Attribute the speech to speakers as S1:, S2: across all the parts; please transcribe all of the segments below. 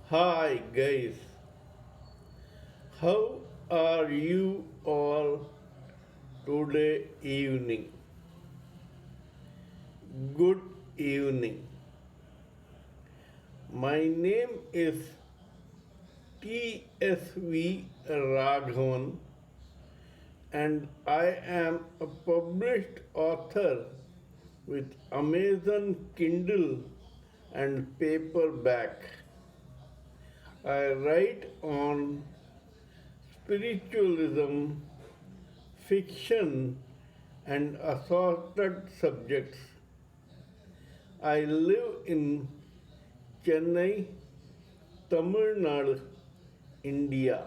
S1: Hi guys, how are you all today evening? Good evening. My name is TSV Raghavan and I am a published author with Amazon Kindle and paperback. I write on spiritualism, fiction, and assorted subjects. I live in Chennai, Tamil Nadu, India.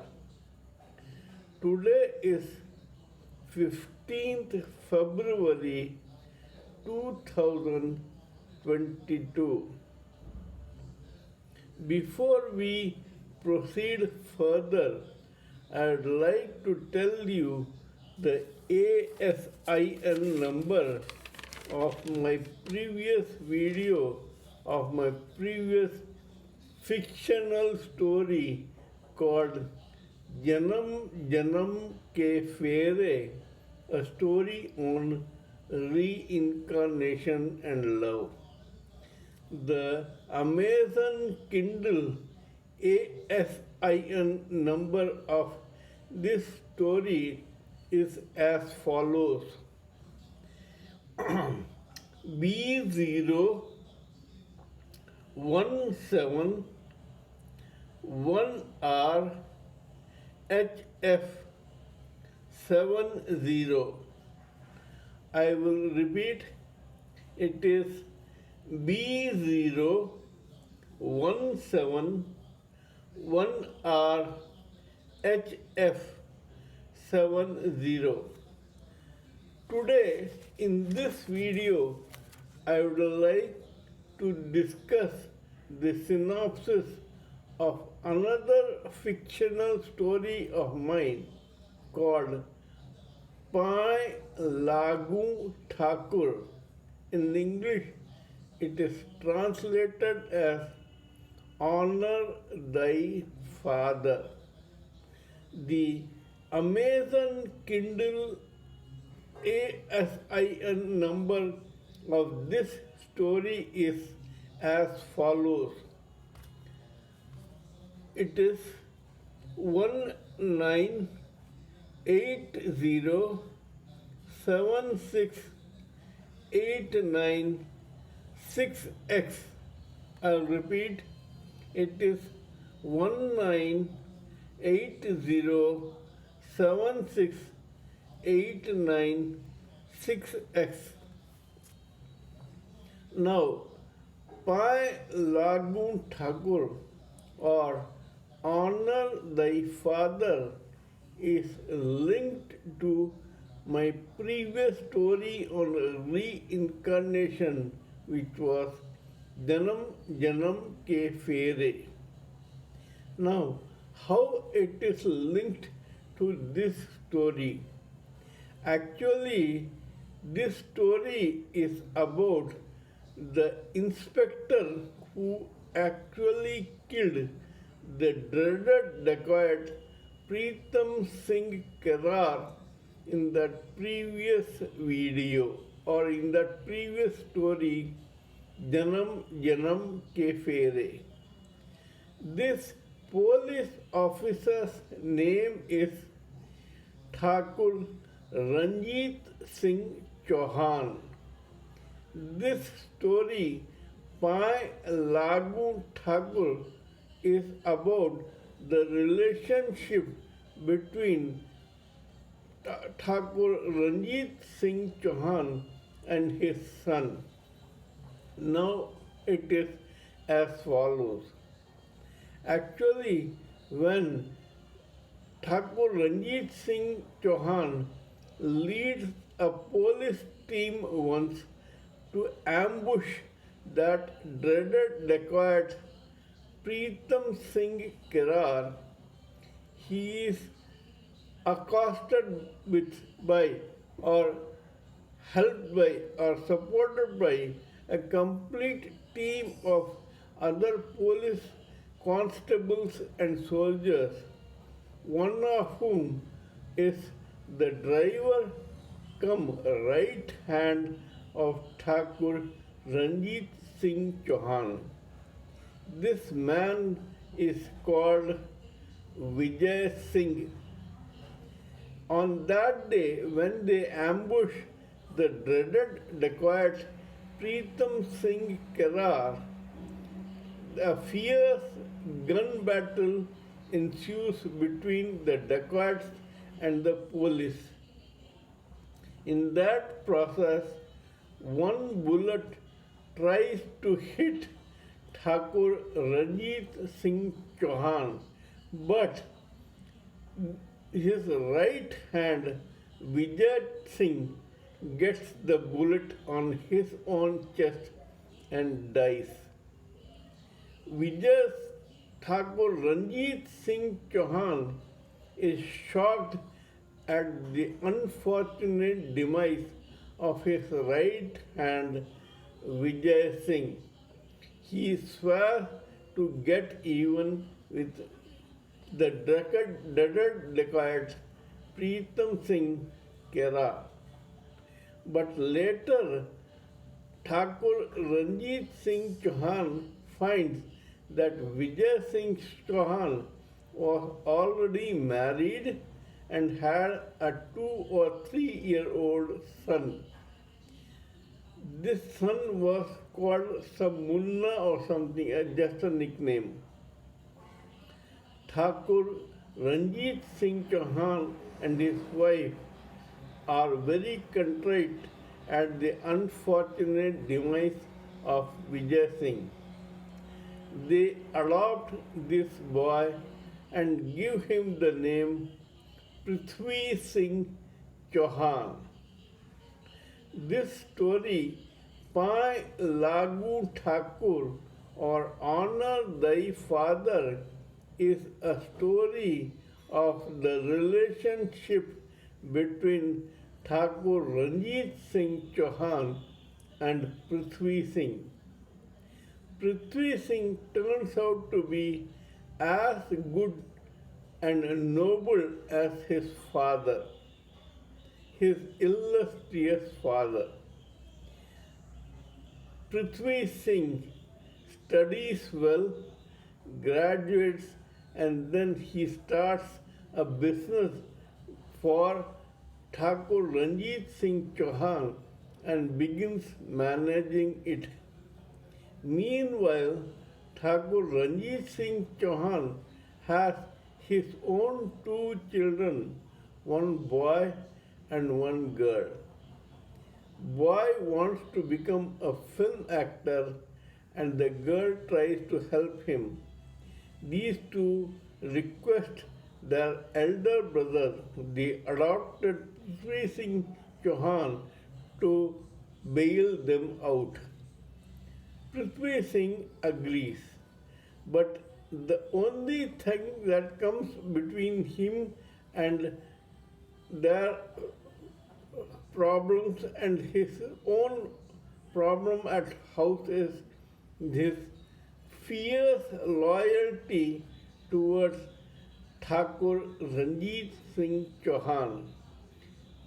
S1: Today is 15th February 2022. Before we proceed further, I'd like to tell you the ASIN number of my previous video of my previous fictional story called Janam Janam Ke Fere, a story on reincarnation and love. The Amazon Kindle ASIN number of this story is as follows: B017-1R-HF70. I will repeat, it is B017-1R-HF70. Today, in this video, I would like to discuss the synopsis of another fictional story of mine called Paanye Lagoon Thakur. In English, it is translated as Honor Thy Father. The Amazon Kindle ASIN number of this story is as follows. It is 198076896X. I'll repeat, it is 198076896X. Now, Paanye Lagoon Thakur, or Honor Thy Father, is linked to my previous story on reincarnation, which was Janam Janam Ke Fere. Now, how it is linked to this story? Actually, this story is about the inspector who actually killed the dreaded dacoit Pritam Singh Kerar in that previous video, or in that previous story, Janam Janam Ke Fere. This police officer's name is Thakur Ranjit Singh Chauhan. This story, Paanye Lagoon Thakur, is about the relationship between Thakur Ranjit Singh Chauhan and his son. Now it is as follows. Actually, when Thakur Ranjit Singh Chauhan leads a police team once to ambush that dreaded dacoit Pritam Singh Kerar, he is accosted by or helped by or supported by a complete team of other police constables and soldiers, one of whom is the driver come right hand of Thakur Ranjit Singh Chauhan. This man is called Vijay Singh. On that day, when they ambush the dreaded dacoit Pritam Singh Kerar, a fierce gun battle ensues between the dacoits and the police. In that process, one bullet tries to hit Thakur Ranjit Singh Chauhan, but his right hand Vijay Singh gets the bullet on his own chest and dies. Vijay Thakur Ranjit Singh Chauhan is shocked at the unfortunate demise of his right hand Vijay Singh. He swears to get even with the dreaded dacoit Pritam Singh Kera. But later, Thakur Ranjit Singh Chauhan finds that Vijay Singh Chauhan was already married and had a 2 or 3 year old son. This son was called some Munna or something, just a nickname. Thakur Ranjit Singh Chauhan and his wife are very contrite at the unfortunate demise of Vijay Singh. They adopt this boy and give him the name Prithvi Singh Chauhan. This story, Paanye Lagoon Thakur or Honor Thy Father, is a story of the relationship between Thakur Ranjit Singh Chauhan and Prithvi Singh. Prithvi Singh turns out to be as good and noble as his father, his illustrious father. Prithvi Singh studies well, graduates, and then he starts a business for Thakur Ranjit Singh Chauhan and begins managing it. Meanwhile, Thakur Ranjit Singh Chauhan has his own 2 children, one boy and one girl. Boy wants to become a film actor and the girl tries to help him. These two request their elder brother, the adopted Sri Singh Chauhan, to bail them out. Prithvi Singh agrees, but the only thing that comes between him and their problems and his own problem at house is his fierce loyalty towards Thakur Ranjit Singh Chauhan.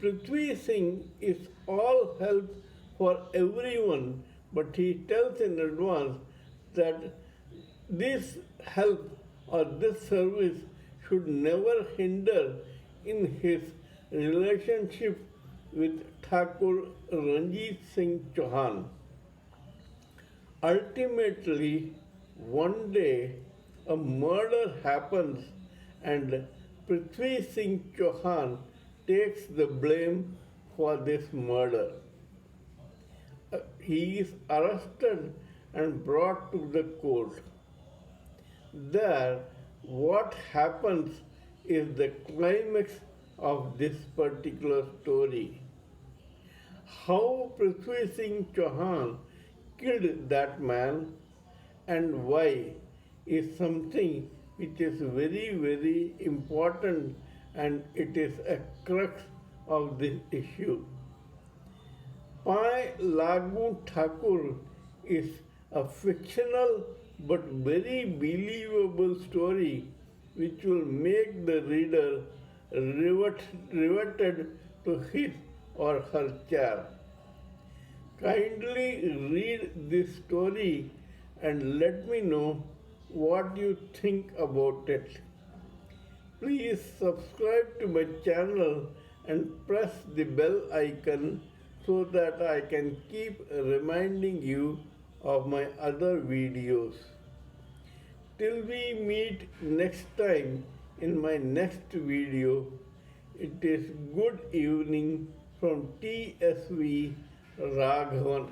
S1: Prithvi Singh is all help for everyone, but he tells in advance that this help or this service should never hinder in his relationship with Thakur Ranjit Singh Chauhan. Ultimately, one day a murder happens and Prithvi Singh Chauhan takes the blame for this murder. He is arrested and brought to the court. There, what happens is the climax of this particular story. How Prithvi Singh Chauhan killed that man and why is something which is very, very important, and it is a crux of this issue. Paanye Lagoon Thakur is a fictional but very believable story which will make the reader riveted to his or her chair. Kindly read this story and let me know what you think about it. Please subscribe to my channel and press the bell icon so that I can keep reminding you of my other videos. Till we meet next time in my next video, it is good evening from TSV Raghavan.